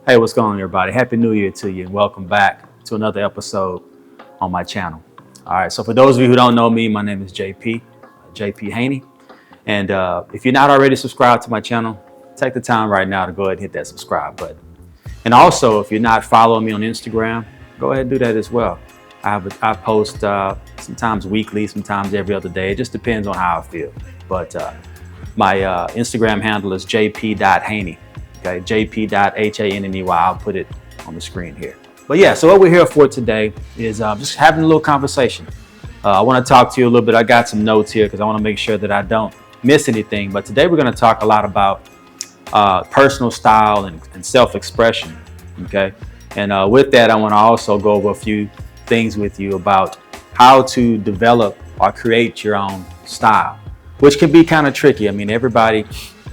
Hey, what's going on, everybody? Happy New Year to you, and welcome back to another episode on my channel. All right, so for those of you who don't know me, my name is JP Haney. And if you're not already subscribed to my channel, take the time right now to go ahead and hit that subscribe button. And also, if you're not following me on Instagram, go ahead and do that as well. I post sometimes weekly, sometimes every other day. It just depends on how I feel. But my Instagram handle is jp.haney. Okay, jp.haney. I'll put it on the screen here. But yeah, so what we're here for today is just having a little conversation. I want to talk to you a little bit. I got some notes here because I want to make sure that I don't miss anything. But today we're going to talk a lot about personal style and self-expression. Okay, and with that, I want to also go over a few things with you about how to develop or create your own style, which can be kind of tricky. I mean, everybody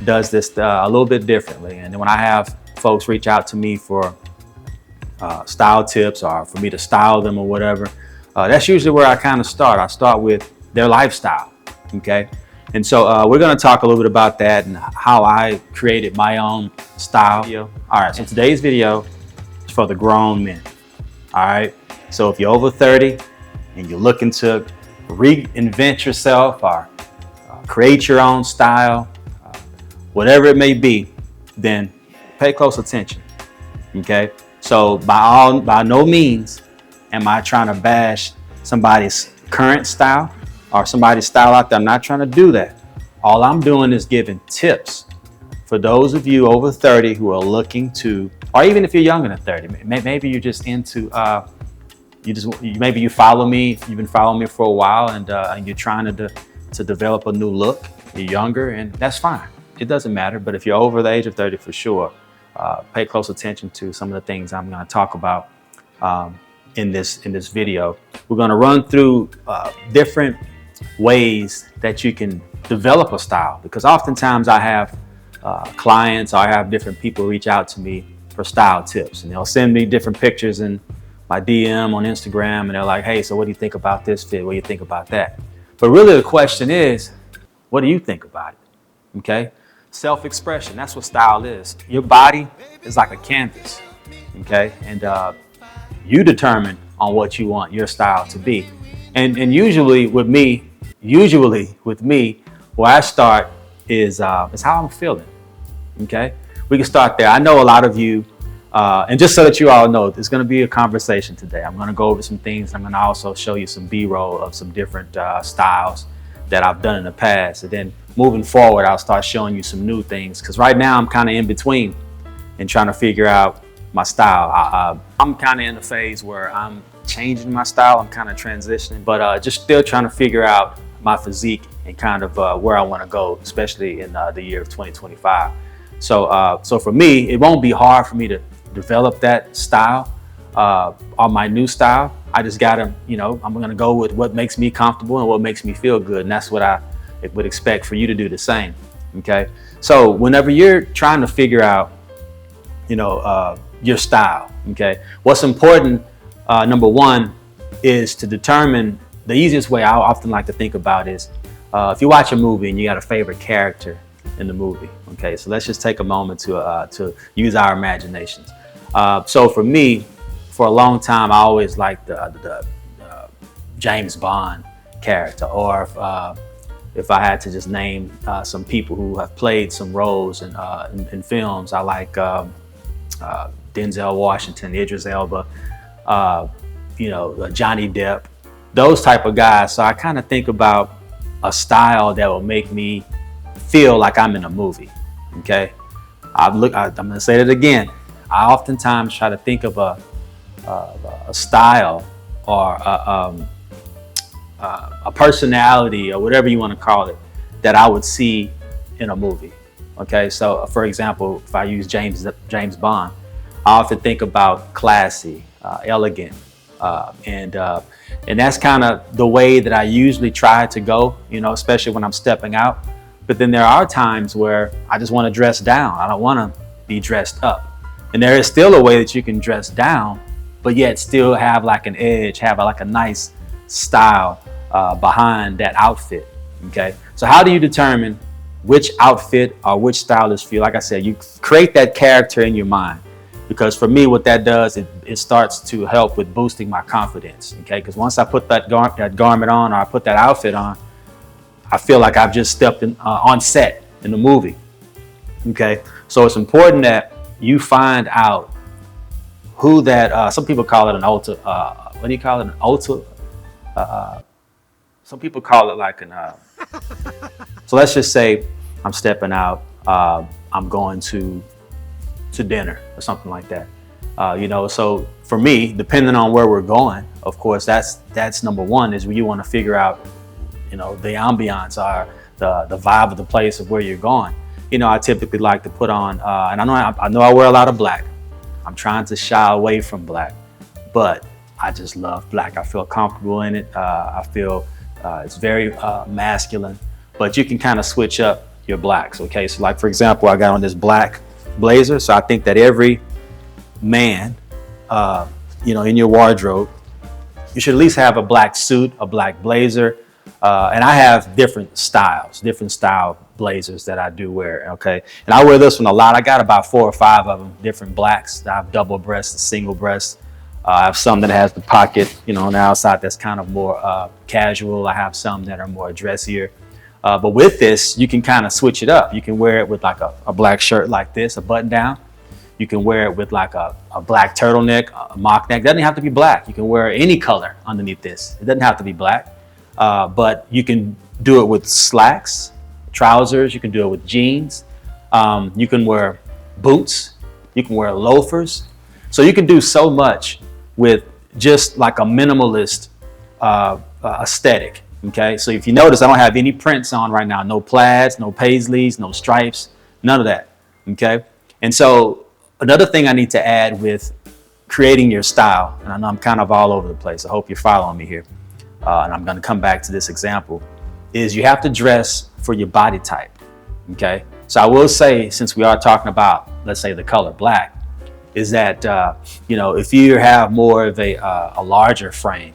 does this a little bit differently. And when I have folks reach out to me for style tips or for me to style them or whatever, that's usually where I kind of start. I start with their lifestyle. Okay. And so we're going to talk a little bit about that and how I created my own style. All right. So today's video is for the grown men. All right. So if you're over 30 and you're looking to reinvent yourself or create your own style, whatever it may be, then pay close attention. Okay. So by no means am I trying to bash somebody's current style or somebody's style out there. I'm not trying to do that. All I'm doing is giving tips for those of you over 30 who are looking to, or even if you're younger than 30, maybe you're just into, maybe you follow me, you've been following me for a while and you're trying to develop a new look. You're younger, and that's fine. It doesn't matter. But if you're over the age of 30, for sure, pay close attention to some of the things I'm going to talk about in this video. We're going to run through different ways that you can develop a style, because oftentimes I have clients, or I have different people reach out to me for style tips, and they'll send me different pictures in my DM on Instagram, and they're like, hey, so what do you think about this fit? What do you think about that? But really the question is, what do you think about it? Okay. Self-expression, that's what style is. Your body is like a canvas, okay? And you determine on what you want your style to be. And usually with me, where I start is how I'm feeling, okay? We can start there. I know a lot of you, and just so that you all know, there's gonna be a conversation today. I'm gonna go over some things. I'm gonna also show you some B-roll of some different styles that I've done in the past. And then moving forward, I'll start showing you some new things, because right now I'm kind of in between and trying to figure out my style. I'm kind of in the phase where I'm changing my style. I'm kind of transitioning, but just still trying to figure out my physique and kind of where I want to go, especially in the year of 2025. So for me, it won't be hard for me to develop that style on my new style. I just gotta, I'm gonna go with what makes me comfortable and what makes me feel good, and that's what I would expect for you to do the same. Okay, so whenever you're trying to figure out, your style, okay, what's important, number one, is to determine the easiest way I often like to think about is if you watch a movie and you got a favorite character in the movie. Okay, so let's just take a moment to use our imaginations. So for me, for a long time, I always liked the James Bond character, or if I had to just name some people who have played some roles in films, I like Denzel Washington, Idris Elba, Johnny Depp, those type of guys. So I kind of think about a style that will make me feel like I'm in a movie. Okay, I'm going to say that again. I oftentimes try to think of a style or a personality or whatever you want to call it that I would see in a movie. Okay, so for example, if I use James Bond, I often think about classy, elegant, and that's kind of the way that I usually try to go, especially when I'm stepping out. But then there are times where I just want to dress down. I don't want to be dressed up. And there is still a way that you can dress down, but yet still have like an edge, have like a nice style behind that outfit. Okay, so how do you determine which outfit or which style is for you? Like I said, you create that character in your mind. because for me, what that does, it starts to help with boosting my confidence. Okay, because once I put that garment on, or I put that outfit on, I feel like I've just stepped in, on set in the movie. Okay, so it's important that you find out who that. Some people call it an alter. What do you call it? An alter. Some people call it like an. So let's just say I'm stepping out. I'm going to dinner or something like that. So for me, depending on where we're going, of course, that's number one, is where you want to figure out, the ambiance or the vibe of the place of where you're going. I typically like to put on, and I know I wear a lot of black. I'm trying to shy away from black, but I just love black. I feel comfortable in it. I feel it's very masculine, but you can kind of switch up your blacks. Okay, so like for example, I got on this black blazer, so I think that every man, in your wardrobe, you should at least have a black suit, a black blazer, and I have different style blazers that I do wear. Okay, and I wear this one a lot. I got about 4 or 5 of them, different blacks. I have double breast, single breast. I have some that has the pocket, on the outside, that's kind of more casual. I have some that are more dressier. But with this, you can kind of switch it up. You can wear it with like a black shirt like this, a button down. You can wear it with like a black turtleneck, a mock neck. It doesn't have to be black. You can wear any color underneath this. It doesn't have to be black. But you can do it with slacks, trousers. You can do it with jeans. You can wear boots. You can wear loafers. So you can do so much with just like a minimalist aesthetic. Okay, so if you notice, I don't have any prints on right now. No plaids, no paisleys, no stripes, none of that. Okay, and so another thing I need to add with creating your style, and I know I'm kind of all over the place. I hope you're following me here, and I'm going to come back to this example, is you have to dress for your body type. Okay, so I will say, since we are talking about, let's say, the color black, is that if you have more of a larger frame,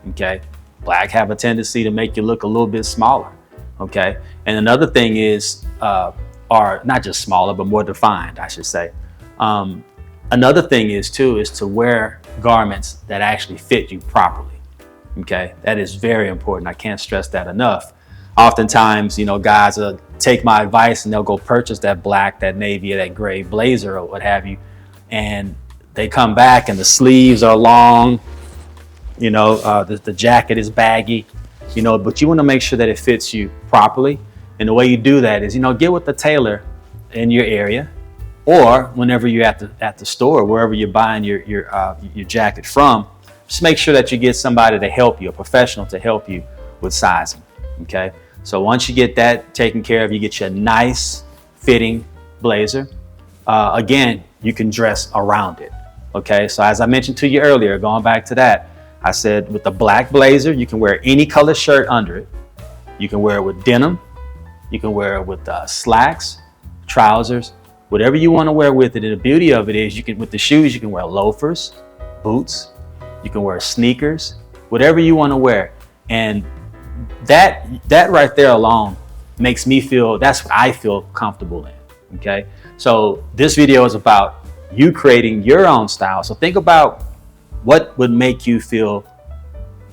okay, black have a tendency to make you look a little bit smaller. Okay, and another thing is, or not just smaller, but more defined, I should say. Another thing is to wear garments that actually fit you properly. Okay, that is very important. I can't stress that enough. Oftentimes, guys will take my advice and they'll go purchase that black, that navy, or that gray blazer or what have you, and they come back and the sleeves are long. The jacket is baggy, but you want to make sure that it fits you properly. And the way you do that is, get with the tailor in your area, or whenever you're at the store, wherever you're buying your jacket from, just make sure that you get somebody to help you, a professional to help you with sizing. Okay. So once you get that taken care of, you get you a nice fitting blazer. Again, you can dress around it. Okay. So as I mentioned to you earlier, going back to that, I said with the black blazer, you can wear any color shirt under it. You can wear it with denim. You can wear it with slacks, trousers, whatever you want to wear with it. And the beauty of it is, with the shoes, you can wear loafers, boots. You can wear sneakers, whatever you want to wear. And that right there alone makes me feel, that's what I feel comfortable in. Okay. So this video is about you creating your own style. So think about what would make you feel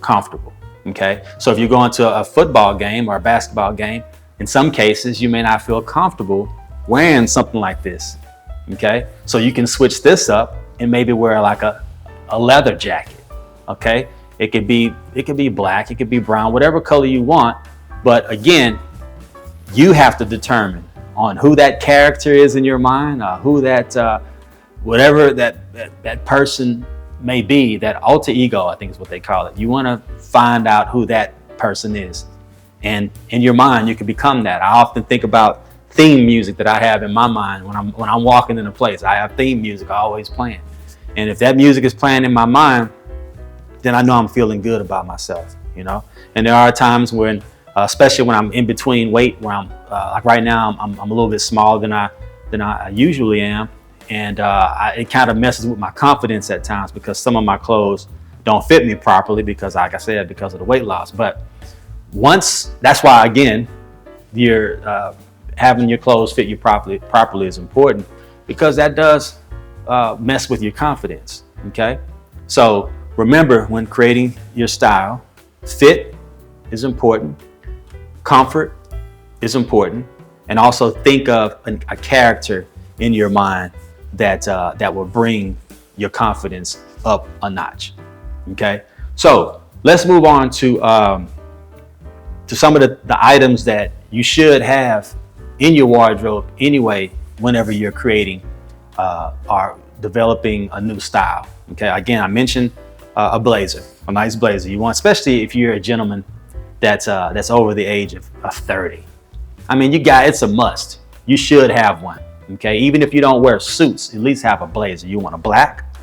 comfortable. Okay, so if you're going to a football game or a basketball game, in some cases you may not feel comfortable wearing something like this. Okay, so you can switch this up and maybe wear like a leather jacket. Okay, it could be black, it could be brown, whatever color you want. But again, you have to determine on who that character is in your mind, who that whatever that person may be, that alter ego, I think is what they call it. You want to find out who that person is, and in your mind you can become that. I often think about theme music that I have in my mind when I'm walking in a place. I have theme music always playing, and if that music is playing in my mind, then I know I'm feeling good about myself. And there are times when, especially when I'm in between weight, where I'm like right now, I'm a little bit smaller than I usually am. And it kind of messes with my confidence at times, because some of my clothes don't fit me properly because, like I said, because of the weight loss. But that's why, again, having your clothes fit you properly is important, because that does mess with your confidence. Okay, so remember, when creating your style, fit is important, comfort is important, and also think of a character in your mind that will bring your confidence up a notch. Okay, so let's move on to some of the items that you should have in your wardrobe anyway whenever you're creating or developing a new style. Okay, again, I mentioned a blazer, a nice blazer. You want, especially if you're a gentleman that's over the age of 30. I mean, it's a must. You should have one. Okay, even if you don't wear suits, at least have a blazer. You want a black,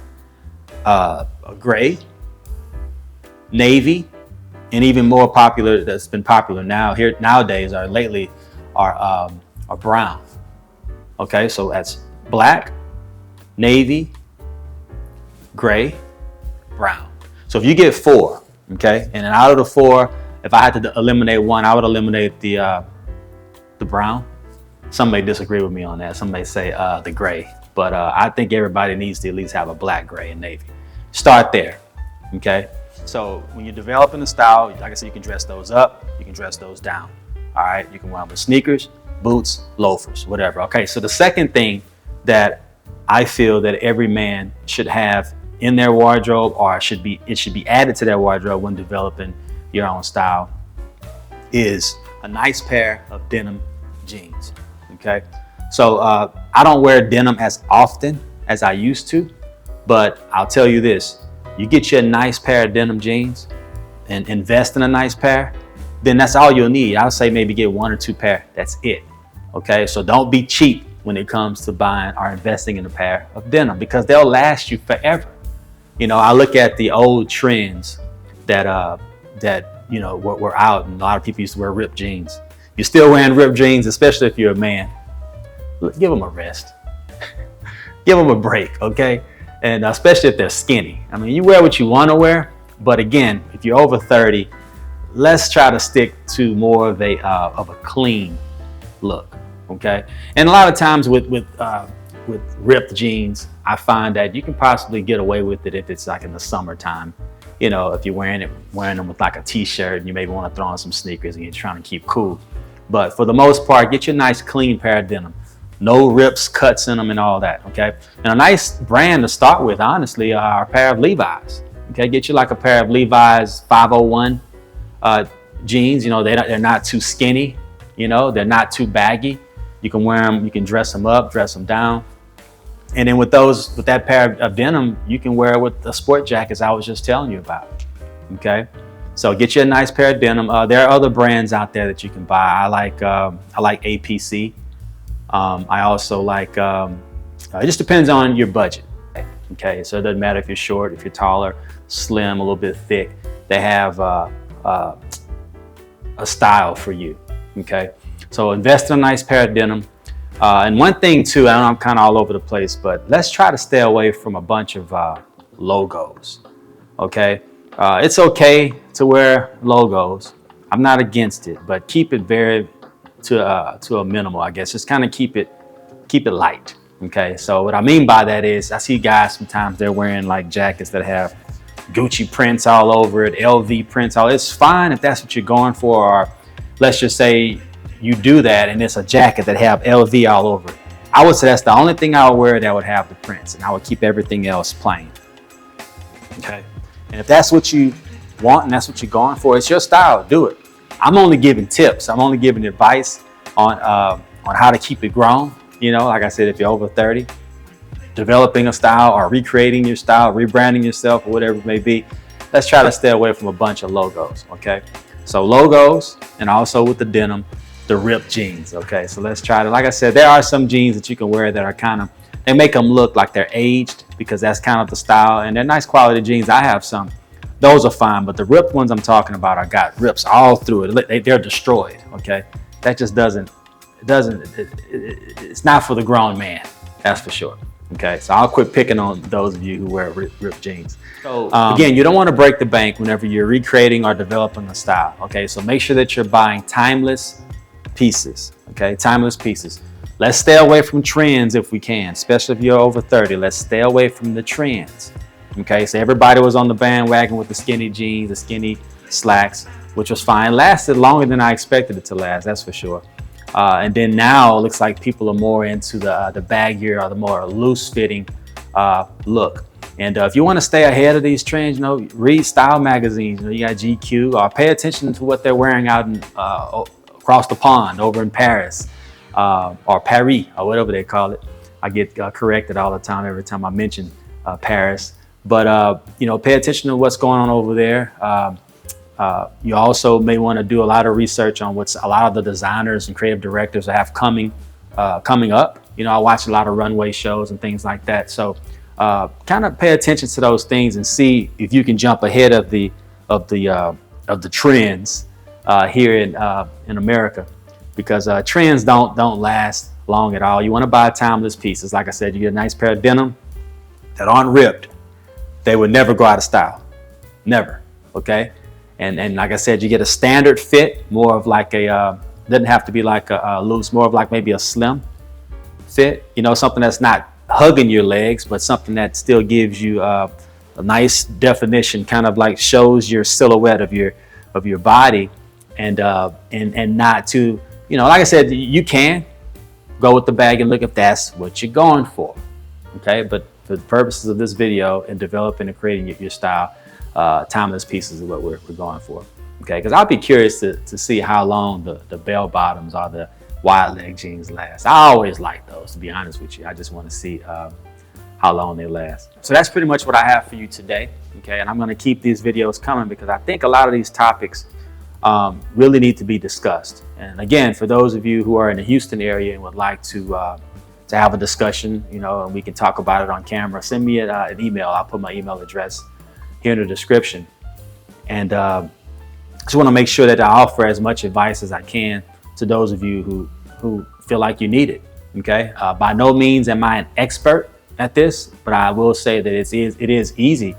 a gray, navy, and even more popular, that's been popular nowadays or lately, are brown. Okay, so that's black, navy, gray, brown. So if you get 4, okay, and then out of the 4, if I had to eliminate one, I would eliminate the brown. Some may disagree with me on that. Some may say the gray, but I think everybody needs to at least have a black, gray, and navy. Start there, okay? So when you're developing a style, like I said, you can dress those up, you can dress those down. All right, you can wear them with sneakers, boots, loafers, whatever. Okay, so the second thing that I feel that every man should have in their wardrobe, or it should be added to their wardrobe when developing your own style, is a nice pair of denim jeans. Okay, so I don't wear denim as often as I used to, but I'll tell you this: you get you a nice pair of denim jeans and invest in a nice pair, then that's all you'll need. I would say maybe get 1 or 2 pair. That's it. Okay, so don't be cheap when it comes to buying or investing in a pair of denim, because they'll last you forever. You know, I look at the old trends that were out, and a lot of people used to wear ripped jeans. You're still wearing ripped jeans, especially if you're a man. Give them a rest. Give them a break, okay? And especially if they're skinny. I mean, you wear what you want to wear, but again, if you're over 30, let's try to stick to more of a clean look, okay? And a lot of times with ripped jeans, I find that you can possibly get away with it if it's like in the summertime. You know, if you're wearing them with like a t-shirt, and you maybe want to throw on some sneakers and you're trying to keep cool. But for the most part, get your nice clean pair of denim. No rips, cuts in them and all that, okay? And a nice brand to start with, honestly, are a pair of Levi's. Okay, get you like a pair of Levi's 501 jeans. You know, they're not too skinny, you know, they're not too baggy. You can wear them, you can dress them up, dress them down. And then with that pair of denim, you can wear it with the sport jackets I was just telling you about, okay? So get you a nice pair of denim. There are other brands out there that you can buy. I like APC. I also like, it just depends on your budget, okay? So it doesn't matter if you're short, if you're taller, slim, a little bit thick. They have a style for you, okay? So invest in a nice pair of denim. And one thing too, I know I'm kind of all over the place, but let's try to stay away from a bunch of logos, okay? It's okay to wear logos. I'm not against it, but keep it to a minimal, I guess. Just kind of keep it light, okay? So what I mean by that is, I see guys sometimes they're wearing like jackets that have Gucci prints all over it, LV prints all. It's fine if that's what you're going for, or let's just say you do that and it's a jacket that have LV all over it. I would say that's the only thing I would wear that would have the prints, and I would keep everything else plain. Okay. And if that's what you want and that's what you're going for, it's your style, do it. I'm only giving tips. I'm only giving advice on how to keep it grown. You know, like I said, if you're over 30, developing a style or recreating your style, rebranding yourself or whatever it may be, let's try to stay away from a bunch of logos, okay? So logos, and also with the denim, the ripped jeans, okay? So let's try to, like I said, there are some jeans that you can wear that are they make them look like they're aged, because that's kind of the style, and they're nice quality jeans. I have some. Those are fine, but the ripped ones I'm talking about, I got rips all through it. They're destroyed, okay? That just it's not for the grown man, that's for sure, okay? So I'll quit picking on those of you who wear ripped jeans. So again, you don't want to break the bank whenever you're recreating or developing a style, okay? So make sure that you're buying timeless pieces, okay? Timeless pieces. let's stay away from trends if we can, especially if you're over 30. Let's stay away from the trends. Okay, so everybody was on the bandwagon with the skinny jeans, the skinny slacks, which was fine. Lasted longer than I expected it to last, that's for sure. And then now it looks like people are more into the baggier or the more loose fitting look. And if you want to stay ahead of these trends, you know, read style magazines. You know, you got GQ, or pay attention to what they're wearing out in, across the pond over in Paris, or Paris, or whatever they call it. I get corrected all the time every time I mention Paris. But you know, pay attention to what's going on over there. You also may want to do a lot of research on what's a lot of the designers and creative directors that have coming up. You know, I watch a lot of runway shows and things like that. So kind of pay attention to those things and see if you can jump ahead of the trends here in America, because trends don't last long at all. You want to buy timeless pieces. Like I said, you get a nice pair of denim that aren't ripped. They would never go out of style, never. Okay. And like I said, you get a standard fit, more of like a, doesn't have to be like a loose, more of like maybe a slim fit, you know, something that's not hugging your legs, but something that still gives you a nice definition, kind of like shows your silhouette of your body, and not too, you know, like I said, you can go with the bag and look if that's what you're going for. Okay. But for the purposes of this video and developing and creating your style, timeless pieces is what we're going for. Okay, because I'll be curious to see how long the bell bottoms or the wide leg jeans last. I always like those, to be honest with you. I just want to see how long they last. So that's pretty much what I have for you today. Okay, and I'm going to keep these videos coming because I think a lot of these topics really need to be discussed. And again, for those of you who are in the Houston area and would like to have a discussion, you know, and we can talk about it on camera, send me an email. I'll put my email address here in the description. And just want to make sure that I offer as much advice as I can to those of you who feel like you need it. Okay. By no means am I an expert at this, but I will say that it is easy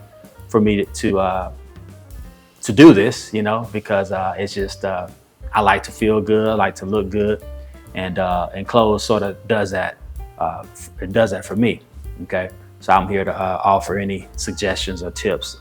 for me to do this, you know, because it's just I like to feel good, I like to look good, and clothes sort of does that. It does that for me. Okay. So I'm here to offer any suggestions or tips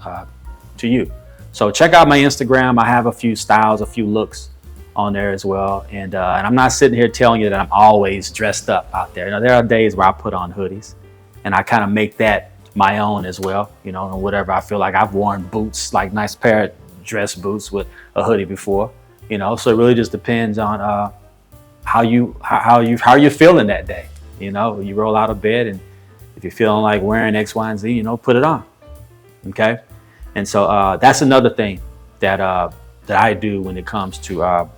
to you. So check out my Instagram. I have a few styles, a few looks on there as well. And I'm not sitting here telling you that I'm always dressed up out there. You know, there are days where I put on hoodies and I kind of make that my own as well. You know, and whatever I feel like. I've worn boots, like nice pair of dress boots with a hoodie before. You know, so it really just depends on how you're feeling that day. You know, you roll out of bed, and if you're feeling like wearing X, Y, and Z, you know, put it on. Okay. And so that's another thing that I do when it comes to,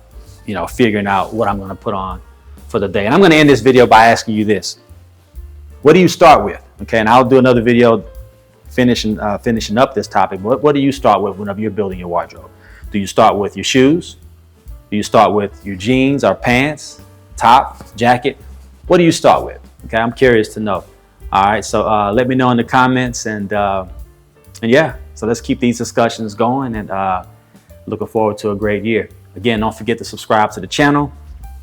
you know, figuring out what I'm going to put on for the day. And I'm going to end this video by asking you this. What do you start with? Okay. And I'll do another video finishing up this topic. What do you start with whenever you're building your wardrobe? Do you start with your shoes? Do you start with your jeans or pants, top, jacket? What do you start with? Okay. I'm curious to know. All right, so let me know in the comments, and yeah, so let's keep these discussions going, and looking forward to a great year. Again, don't forget to subscribe to the channel,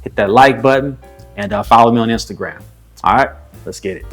hit that like button, and follow me on Instagram. All right, let's get it.